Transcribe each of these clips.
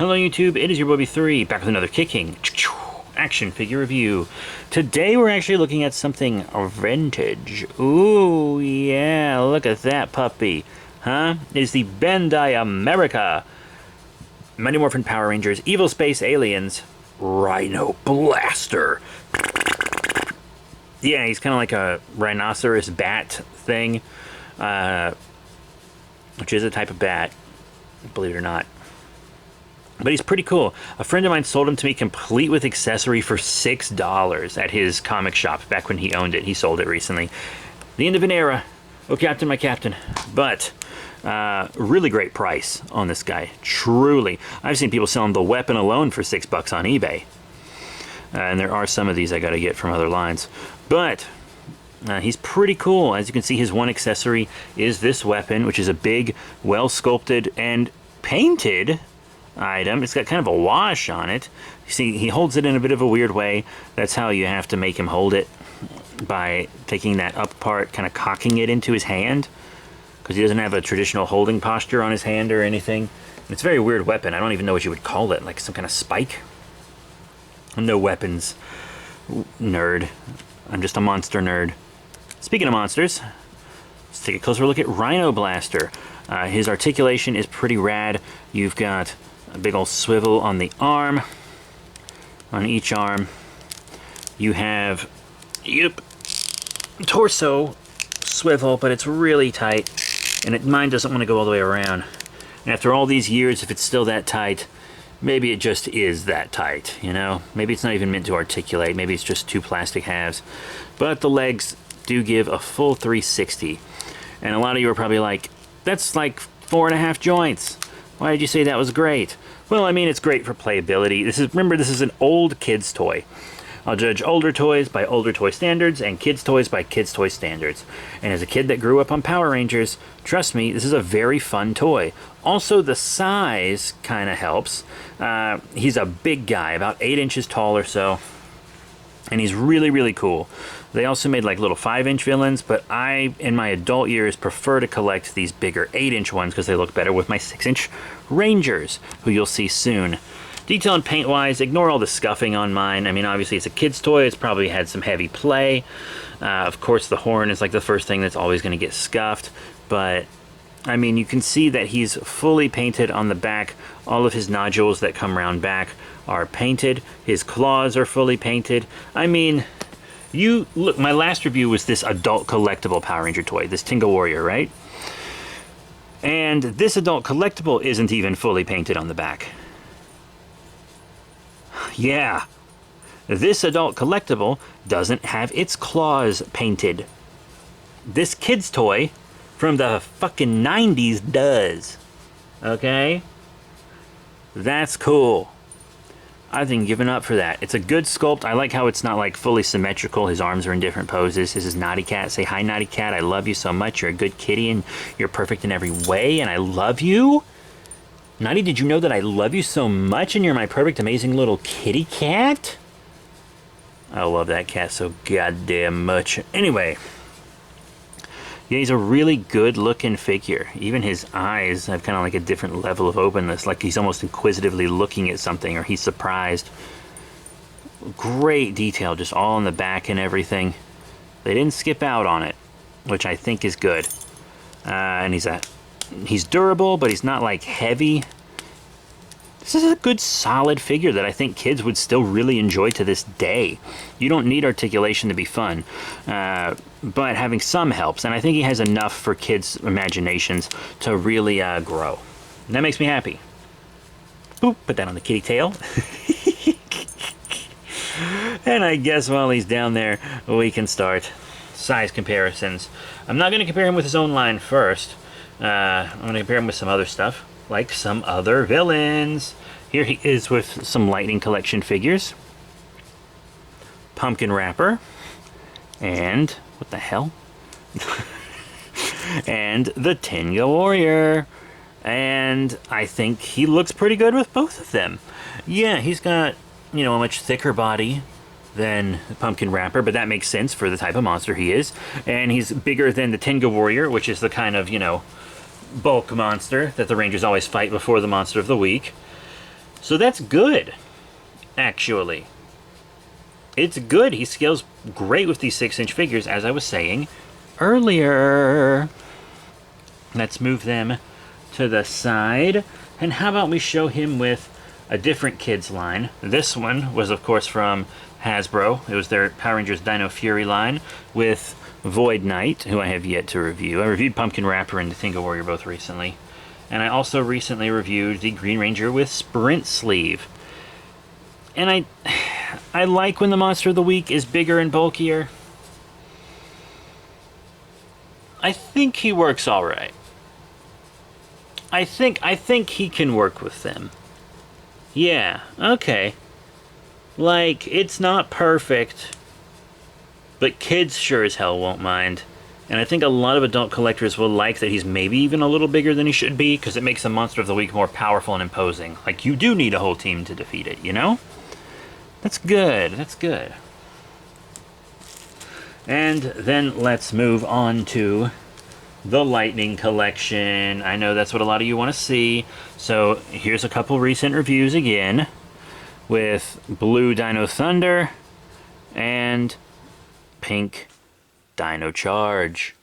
Hello YouTube, it is your Bobby 3 back with another kicking action figure review. Today we're actually looking at something vintage. Ooh, yeah, look at that puppy. Huh? It is the Bandai America Mighty Morphin Power Rangers Evil Space Aliens Rhino Blaster. Yeah, he's kind of like a rhinoceros bat thing, which is a type of bat, believe it or not. But he's pretty cool. A friend of mine sold him to me complete with accessory for $6 at his comic shop back when he owned it. He sold it recently. The end of an era. Oh, Captain, my Captain. But really great price on this guy. Truly. I've seen people selling the weapon alone for $6 on eBay. And there are some of these I got to get from other lines. But he's pretty cool. As you can see, his one accessory is this weapon, which is a big, well-sculpted and painted item. It's got kind of a wash on it. You see, he holds it in a bit of a weird way. That's how you have to make him hold it, by taking that up part, kind of cocking it into his hand, because he doesn't have a traditional holding posture on his hand or anything. It's a very weird weapon. I don't even know what you would call it, like some kind of spike. I'm no weapons nerd. I'm just a monster nerd. Speaking of monsters, let's take a closer look at Rhino Blaster. His articulation is pretty rad. You've got a big old swivel on the arm. On each arm, you have, torso swivel, but it's really tight, and mine doesn't want to go all the way around. And after all these years, if it's still that tight, maybe it just is that tight, you know? Maybe it's not even meant to articulate. Maybe it's just two plastic halves. But the legs do give a full 360. And a lot of you are probably like, that's like 4.5 joints. Why did you say that was great? Well, I mean, it's great for playability. Remember, this is an old kid's toy. I'll judge older toys by older toy standards and kids' toys by kids' toy standards. And as a kid that grew up on Power Rangers, trust me, this is a very fun toy. Also, the size kind of helps. He's a big guy, about 8 inches tall or so. And he's really, really cool. They also made like little 5-inch villains, but I, in my adult years, prefer to collect these bigger 8-inch ones because they look better with my 6-inch Rangers, who you'll see soon. Detail and paint-wise, ignore all the scuffing on mine. I mean, obviously it's a kid's toy. It's probably had some heavy play. Of course, the horn is like the first thing that's always going to get scuffed. But, I mean, you can see that he's fully painted on the back. All of his nodules that come around back are painted. His claws are fully painted. I mean, look, my last review was this adult collectible Power Ranger toy, this Tinga Warrior, right? And this adult collectible isn't even fully painted on the back. Yeah, this adult collectible doesn't have its claws painted. This kid's toy from the fucking 90s does. Okay? That's cool. I think giving up for that. It's a good sculpt. I like how it's not like fully symmetrical. His arms are in different poses. This is Naughty Cat. Say hi, Naughty Cat. I love you so much. You're a good kitty and you're perfect in every way, and I love you. Naughty, did you know that I love you so much and you're my perfect, amazing little kitty cat? I love that cat so goddamn much. Anyway, yeah, he's a really good looking figure. Even his eyes have kind of like a different level of openness, like he's almost inquisitively looking at something, or he's surprised. Great detail, just all in the back and everything. They didn't skip out on it, which I think is good. And he's durable, but he's not like heavy. This is a good solid figure that I think kids would still really enjoy to this day. You don't need articulation to be fun, but having some helps, and I think he has enough for kids' imaginations to really grow. And that makes me happy. Boop, put that on the kitty tail. And I guess while he's down there, we can start size comparisons. I'm not going to compare him with his own line first. I'm going to compare him with some other stuff, like some other villains. Here he is with some Lightning Collection figures. Pumpkin Wrapper. And, what the hell? And the Tinga Warrior. And I think he looks pretty good with both of them. Yeah, he's got, a much thicker body than the Pumpkin Wrapper, but that makes sense for the type of monster he is. And he's bigger than the Tinga Warrior, which is the kind of, bulk monster that the Rangers always fight before the Monster of the Week. So that's good, actually. It's good. He scales great with these 6-inch figures, as I was saying earlier. Let's move them to the side. And how about we show him with a different kids line? This one was, of course, from Hasbro. It was their Power Rangers Dino Fury line with Void Knight, who I have yet to review. I reviewed Pumpkin Rapper and the Tingle Warrior both recently. And I also recently reviewed the Green Ranger with Sprint Sleeve. And I like when the Monster of the Week is bigger and bulkier. I think he works all right. I think he can work with them. Yeah, okay. Like, it's not perfect, but kids sure as hell won't mind. And I think a lot of adult collectors will like that he's maybe even a little bigger than he should be, because it makes the Monster of the Week more powerful and imposing. Like, you do need a whole team to defeat it, you know? That's good, that's good. And then let's move on to the Lightning Collection. I know that's what a lot of you want to see. So here's a couple recent reviews again with Blue Dino Thunder and Pink Dino Charge.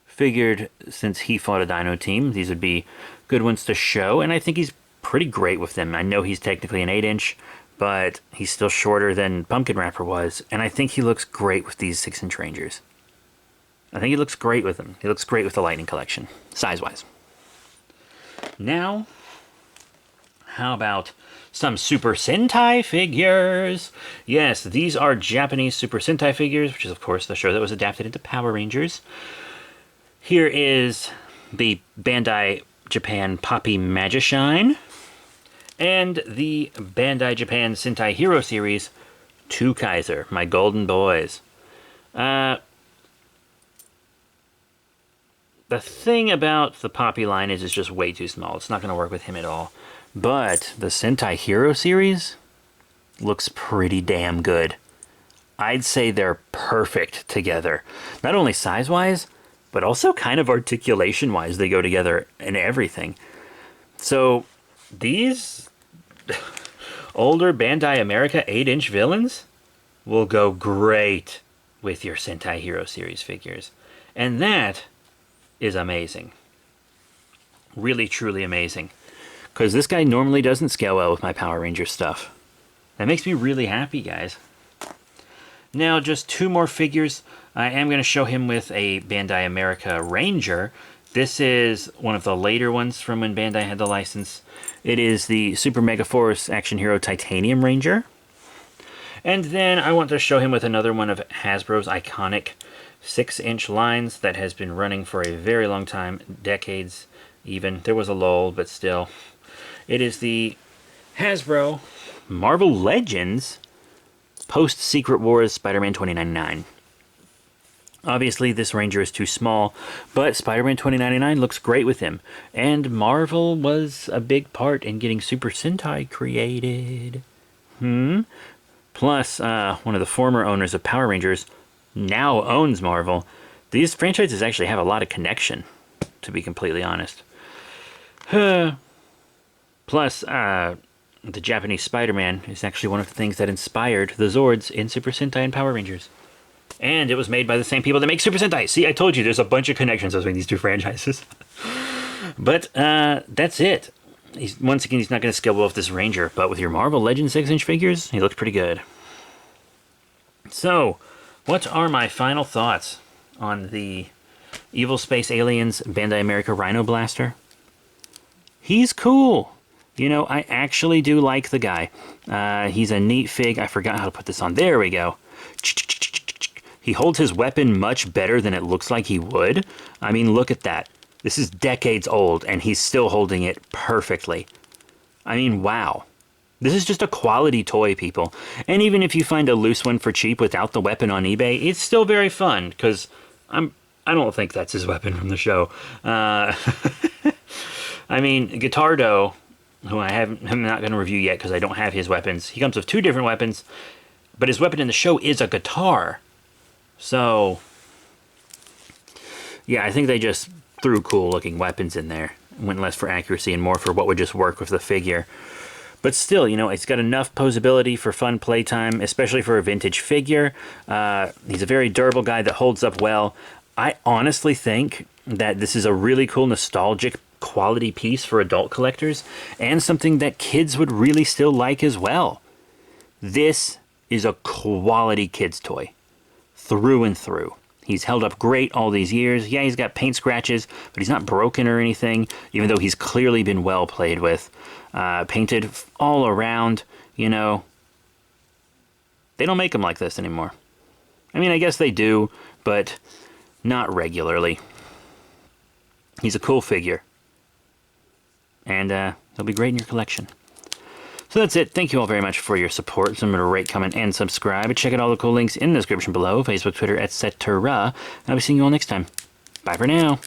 Figured since he fought a Dino team, these would be good ones to show, and I think he's pretty great with them. I know he's technically an 8-inch, but he's still shorter than Pumpkin Rapper was, and I think he looks great with these 6-inch Rangers. I think he looks great with them. He looks great with the Lightning Collection, size-wise. Now, how about some Super Sentai figures? Yes, these are Japanese Super Sentai figures, which is, of course, the show that was adapted into Power Rangers. Here is the Bandai Japan Poppy Magishine, and the Bandai Japan Sentai Hero Series, Two Kaiser, my golden boys. The thing about the Poppy line is it's just way too small. It's not going to work with him at all. But the Sentai Hero series looks pretty damn good. I'd say they're perfect together. Not only size-wise, but also kind of articulation-wise. They go together in everything. So these older Bandai America 8-inch villains will go great with your Sentai Hero series figures. And that is amazing. Really, truly amazing. Because this guy normally doesn't scale well with my Power Ranger stuff. That makes me really happy, guys. Now, just two more figures. I am going to show him with a Bandai America Ranger. This is one of the later ones from when Bandai had the license. It is the Super Mega Force Action Hero Titanium Ranger. And then I want to show him with another one of Hasbro's iconic 6-inch lines that has been running for a very long time, decades even. There was a lull, but still. It is the Hasbro Marvel Legends Post-Secret Wars Spider-Man 2099. Obviously, this Ranger is too small, but Spider-Man 2099 looks great with him. And Marvel was a big part in getting Super Sentai created. Plus, one of the former owners of Power Rangers now owns Marvel. These franchises actually have a lot of connection, to be completely honest. Plus, the Japanese Spider-Man is actually one of the things that inspired the Zords in Super Sentai and Power Rangers. And it was made by the same people that make Super Sentai. See, I told you, there's a bunch of connections between these two franchises. But that's it. Once again, he's not going to scale well with this Ranger, but with your Marvel Legends 6-inch figures, he looks pretty good. So, what are my final thoughts on the Evil Space Aliens Bandai America Rhino Blaster? He's cool. You know, I actually do like the guy. He's a neat fig. I forgot how to put this on. There we go. He holds his weapon much better than it looks like he would. I mean, look at that. This is decades old, and he's still holding it perfectly. I mean, wow. This is just a quality toy, people. And even if you find a loose one for cheap without the weapon on eBay, it's still very fun, because I don't think that's his weapon from the show. I mean, Guitardo, who I'm not going to review yet because I don't have his weapons. He comes with two different weapons, but his weapon in the show is a guitar. So, yeah, I think they just threw cool-looking weapons in there. Went less for accuracy and more for what would just work with the figure. But still, you know, it's got enough posability for fun playtime, especially for a vintage figure. He's a very durable guy that holds up well. I honestly think that this is a really cool nostalgic quality piece for adult collectors, and something that kids would really still like as well. This is a quality kids toy through and through. He's held up great all these years. Yeah, he's got paint scratches, but he's not broken or anything, even though he's clearly been well played with. Painted all around, you know. They don't make them like this anymore. I mean, I guess they do, but not regularly. He's a cool figure. And he'll be great in your collection. So that's it. Thank you all very much for your support. Remember to rate, comment, and subscribe. And check out all the cool links in the description below. Facebook, Twitter, etc. And I'll be seeing you all next time. Bye for now.